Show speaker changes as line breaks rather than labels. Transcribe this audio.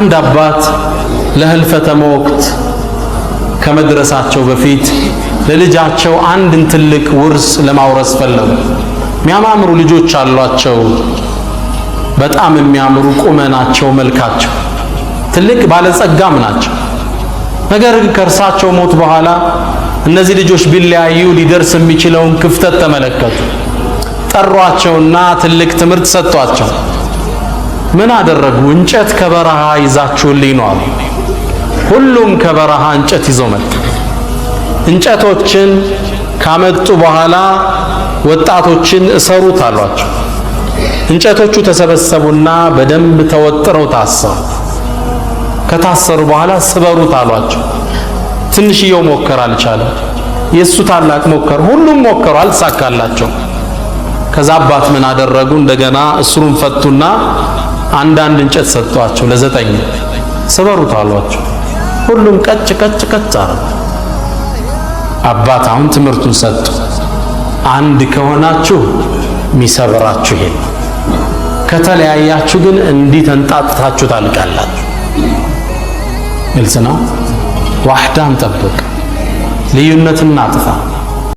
አንድ አባት ለህልፈተ ሞት ከመድረሳቸው በፊት ለልጃቸው አንድን ትልቅ ውርስ ለማውረስ ፈለጉ። የሚያማምሩ ልጆች አሏቸው። በጣም የሚያምሩ ቁመናቸው፣ መልካቸው ትልቅ ባለጸጋም ናቸው። ነገር ግን ከእርሳቸው ሞት በኋላ እነዚህ ልጆች ቢለያዩ ሊደርስ የሚችለውን ክፍተት ተመለከቱ። ጠሯቸውና ትልቅ ትምህርት ሰጥቷቸው ምን አደረጉ? እንጨት ከበረሃ ይዛችሁልኝ ነው አሉ። ሁሉም ከበረሃ እንጨት ይዘው መጡ። እንጨቶችን ካመጡ በኋላ ወጣቶችን እሰሩት አሏቸው። እንጨቶቹ ተሰበሰቡና በደንብ ተወጥረው ታሰሩ። ከታሰሩ በኋላ ስበሩት አሏቸው። ትንሽየው ሞከር አልቻለም። የሱ ታላቅ ሞከር፣ ሁሉም ሞከሩ፣ አልተሳካላቸው። ከዛ አባት ምን አደረጉ? እንደገና እስሩን ፈቱና አንዳንድ እንጨት ሰጥቷቸው ለ9 ስበሩት አሏቸው። ሁሉም ቀጭ ቀጭ ቀጭ አረጉ። አባት አሁን ትምህርቱን ሰጡ። አንድ ከሆናችሁ ሚሰብራችሁ ይሄ፣ ከተለያያችሁ ግን እንዲህ ተንጣጥታችሁ ታልቃላችሁ። ግልጽ ነው። ዋህዳን ጠብቅ፣ ልዩነትን አጥፋ።